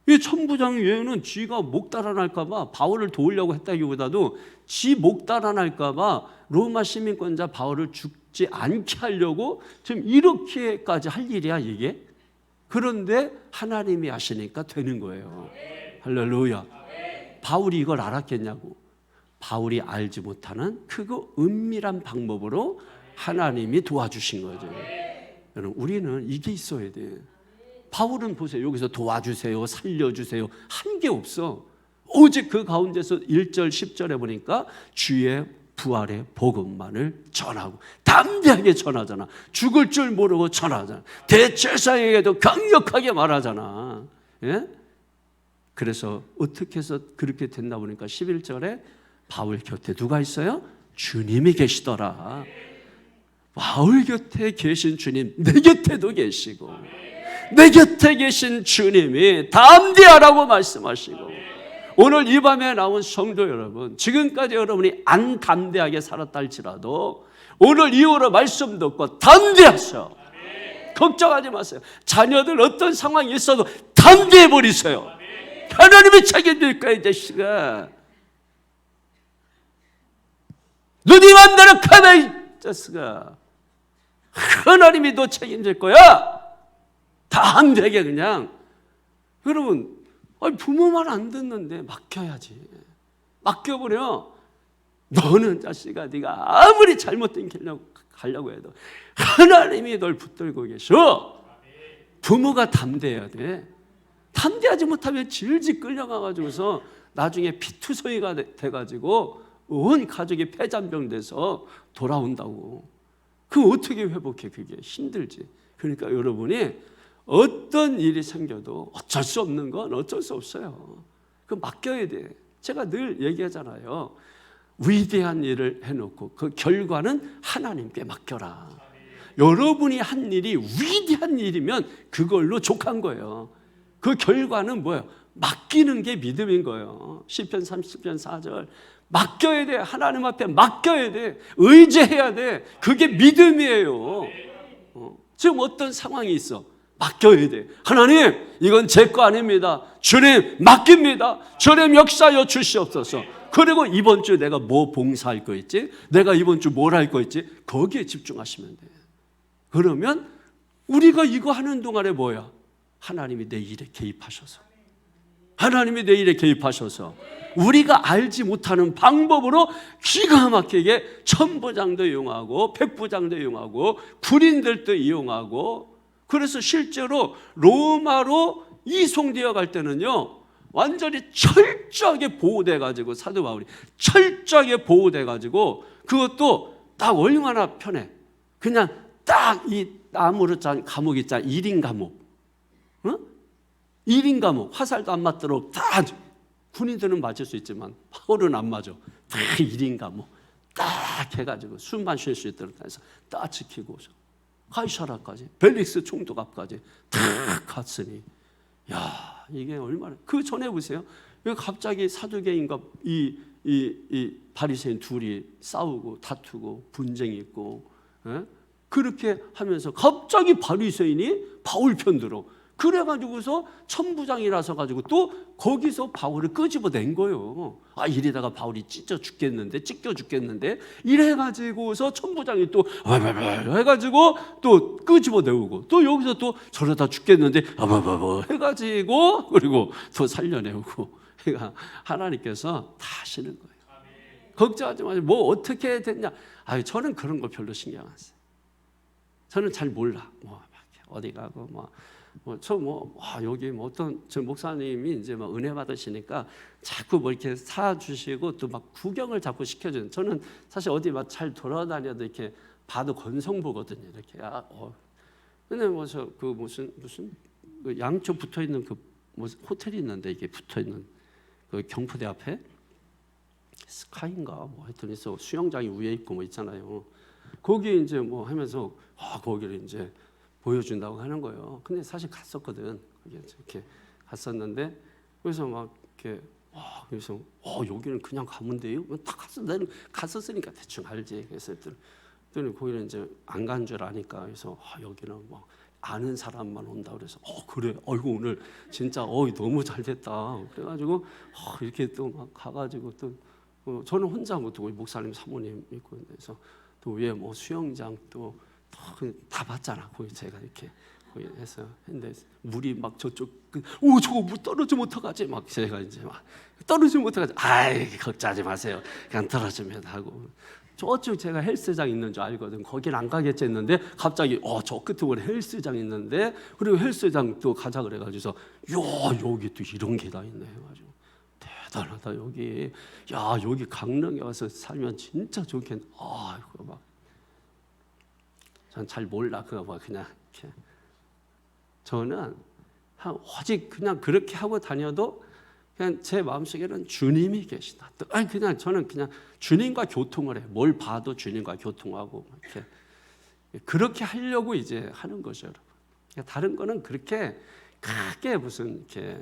이 천부장 외에는 쥐가 목 달아날까 봐 바울을 도우려고 했다기보다도 지 목 달아날까 봐 로마 시민권자 바울을 죽지 않게 하려고 지금 이렇게까지 할 일이야 이게. 그런데 하나님이 하시니까 되는 거예요. 할렐루야. 바울이 이걸 알았겠냐고. 바울이 알지 못하는 크고 은밀한 방법으로 하나님이 도와주신 거죠. 여러분 우리는 이게 있어야 돼. 바울은 보세요. 여기서 도와주세요, 살려주세요 한 게 없어. 오직 그 가운데서 1절 10절에 보니까 주의 부활의 복음만을 전하고 담대하게 전하잖아. 죽을 줄 모르고 전하잖아. 대제사장에게도 강력하게 말하잖아. 예? 그래서 어떻게 해서 그렇게 됐나 보니까 11절에 바울 곁에 누가 있어요? 주님이 계시더라. 바울 곁에 계신 주님 내 곁에도 계시고 내 곁에 계신 주님이 담대하라고 말씀하시고 오늘 이 밤에 나온 성도 여러분 지금까지 여러분이 안 담대하게 살았다 할지라도 오늘 이후로 말씀 듣고 담대하셔. 걱정하지 마세요. 자녀들 어떤 상황이 있어도 담대해 버리세요. 하나님이 책임질 거야 이 자식아. 누님 안대로 가라 이 자식아. 하나님이 너 책임질 거야. 담대하게 그냥. 여러분 부모 말 안 듣는데 맡겨야지. 맡겨버려. 너는 자식아 네가 아무리 잘못된 길로 가려고 해도 하나님이 널 붙들고 계셔. 부모가 담대해야 돼. 담대하지 못하면 질질 끌려가가지고서 나중에 피투성이가 돼가지고 온 가족이 폐잔병 돼서 돌아온다고. 그럼 어떻게 회복해? 그게 힘들지. 그러니까 여러분이 어떤 일이 생겨도 어쩔 수 없는 건 어쩔 수 없어요. 그 맡겨야 돼. 제가 늘 얘기하잖아요. 위대한 일을 해놓고 그 결과는 하나님께 맡겨라. 여러분이 한 일이 위대한 일이면 그걸로 족한 거예요. 그 결과는 뭐예요? 맡기는 게 믿음인 거예요. 시편 30편 4절 맡겨야 돼. 하나님 앞에 맡겨야 돼. 의지해야 돼. 그게 믿음이에요. 지금 어떤 상황이 있어? 맡겨야 돼. 하나님 이건 제 거 아닙니다. 주님 맡깁니다. 주님 역사하여 주시옵소서. 그리고 이번 주 내가 뭐 봉사할 거 있지? 내가 이번 주 뭘 할 거 있지? 거기에 집중하시면 돼. 그러면 우리가 이거 하는 동안에 뭐야? 하나님이 내 일에 개입하셔서 하나님이 내 일에 개입하셔서 우리가 알지 못하는 방법으로 기가 막히게 천부장도 이용하고 백부장도 이용하고 군인들도 이용하고 그래서 실제로 로마로 이송되어 갈 때는요 완전히 철저하게 보호돼 가지고 사도 바울이 철저하게 보호돼 가지고 그것도 딱 얼마나 편해. 그냥 딱 이 나무로 짠 감옥 있잖아. 1인 감옥. 1인 감옥. 화살도 안 맞도록 다 군인들은 맞을 수 있지만 바울은 안 맞아. 다 1인 감옥. 딱 해가지고 숨만 쉴 수 있도록 해서 딱 지키고서 가이사라까지 벨릭스 총독 앞까지 다 갔으니 야 이게 얼마나 그 전에 보세요. 갑자기 사두개인가 이 이 바리새인 둘이 싸우고 다투고 분쟁이 있고, 그렇게 하면서 갑자기 바리새인이 바울 편들어. 그래가지고서 천부장이라서 가지고 또 거기서 바울을 끄집어낸 거예요. 이래다가 바울이 찢겨 죽겠는데 이래가지고서 천부장이 또 해가지고 또 끄집어내고, 또 여기서 또 저러다 죽겠는데 해가지고 그리고 또 살려내고. 그러니까 하나님께서 다 하시는 거예요. 걱정하지 마세요. 뭐 어떻게 됐냐? 저는 그런 거 별로 신경 안 써요. 저는 잘 몰라. 어디 가고 여기 어떤 저 목사님이 이제 막 은혜 받으시니까 자꾸 이렇게 사 주시고 또 막 구경을 자꾸 시켜줘요. 저는 사실 어디 막 잘 돌아다녀도 이렇게 봐도 건성 보거든요. 이렇게 근데 무슨 그 양쪽 붙어 있는 그 호텔이 있는데, 이게 붙어 있는 그 경포대 앞에 스카이인가 하여튼 있어. 수영장이 위에 있고 있잖아요. 거기 이제 하면서 거기를 이제 보여준다고 하는 거예요. 근데 사실 갔었거든. 이렇게 갔었는데, 그래서 막 이렇게 그래서 여기는 그냥 가면 돼요? 다 나는 갔었으니까 대충 알지. 그래서 그랬더니 거기는 이제 안 간 줄 아니까, 그래서 여기는 아는 사람만 온다 그래서 그래. 아이고 오늘 진짜 너무 잘 됐다. 그래가지고 이렇게 또 막 가가지고 또 저는 혼자 또 목사님 사모님 있고, 그래서 또 위에 수영장 또 다 봤잖아. 거기 제가 이렇게 거기 해서 했는데 물이 막 저쪽 저거 물 떨어지면 어떡하지? 막 제가 이제 막 떨어지면 어떡하지? 걱정하지 마세요. 그냥 떨어지면 하고. 저쪽 제가 헬스장 있는 줄 알거든. 거긴 안 가겠지 했는데 갑자기 저 끝에 헬스장 있는데, 그리고 헬스장 또 가자 그래가지고서 여기 또 이런 게 다 있네 해가지고 대단하다 여기. 여기 강릉에 와서 살면 진짜 좋겠네. 이거 막 전 잘 몰라 그거 그냥 이렇게. 저는 오직 그냥 그렇게 하고 다녀도 그냥 제 마음속에는 주님이 계시다. 그냥 저는 그냥 주님과 교통을 해. 뭘 봐도 주님과 교통하고 이렇게 그렇게 하려고 이제 하는 거죠, 여러분. 다른 거는 그렇게 크게 무슨 이렇게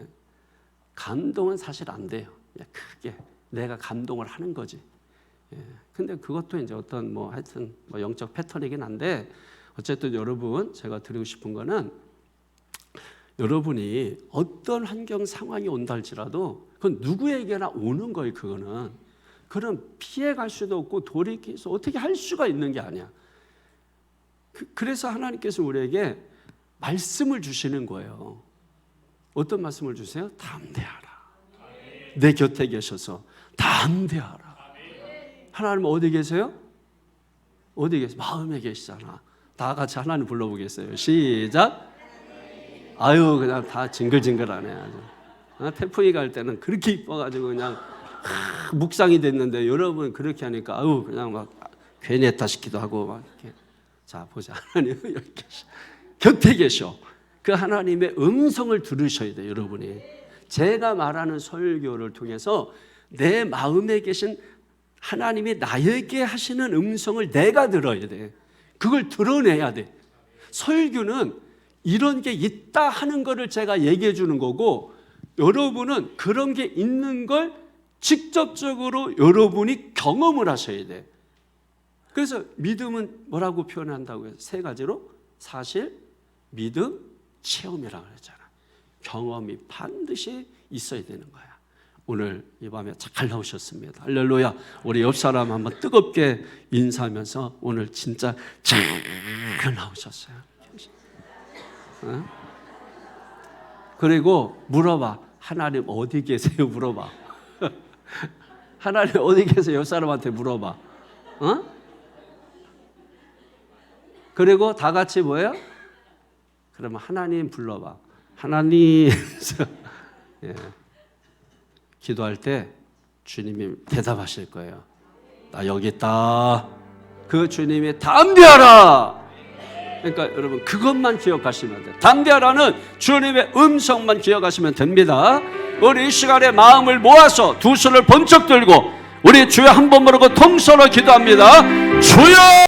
감동은 사실 안 돼요. 크게 내가 감동을 하는 거지. 근데 그것도 이제 어떤 하여튼 영적 패턴이긴 한데, 어쨌든 여러분 제가 드리고 싶은 거는, 여러분이 어떤 환경 상황이 온다 할지라도 그건 누구에게나 오는 거예요. 그거는 그럼 피해갈 수도 없고 돌이켜서 어떻게 할 수가 있는 게 아니야. 그래서 하나님께서 우리에게 말씀을 주시는 거예요. 어떤 말씀을 주세요? 담대하라. 내 곁에 계셔서 담대하라. 하나님 어디 계세요? 어디 계세요? 마음에 계시잖아. 다 같이 하나님 불러보겠어요. 시작. 그냥 다 징글징글하네 아주. 태풍이 갈 때는 그렇게 이뻐가지고 그냥 묵상이 됐는데, 여러분 그렇게 하니까 그냥 막 괜히 했다 싶기도 하고 막 이렇게. 자 보자. 하나님 여기 계셔. 곁에 계셔. 그 하나님의 음성을 들으셔야 돼요. 여러분이 제가 말하는 설교를 통해서 내 마음에 계신 하나님이 나에게 하시는 음성을 내가 들어야 돼. 그걸 드러내야 돼. 설교는 이런 게 있다 하는 거를 제가 얘기해 주는 거고, 여러분은 그런 게 있는 걸 직접적으로 여러분이 경험을 하셔야 돼. 그래서 믿음은 뭐라고 표현한다고요? 세 가지로: 사실, 믿음, 체험이라고 그랬잖아. 경험이 반드시 있어야 되는 거야. 오늘 이 밤에 잘 나오셨습니다. 할렐루야. 우리 옆 사람 한번 뜨겁게 인사하면서 오늘 진짜 잘 나오셨어요. 그리고 물어봐. 하나님 어디 계세요? 물어봐. 하나님 어디 계세요? 옆 사람한테 물어봐. 그리고 다 같이 뭐예요? 그러면 하나님 불러봐. 하나님. 예. 기도할 때 주님이 대답하실 거예요. 나 여기 있다. 그 주님이 담대하라. 그러니까 여러분 그것만 기억하시면 돼요. 담대하라는 주님의 음성만 기억하시면 됩니다. 우리 이 시간에 마음을 모아서 두 손을 번쩍 들고 우리 주여 한 번 부르고 통성으로 기도합니다. 주여!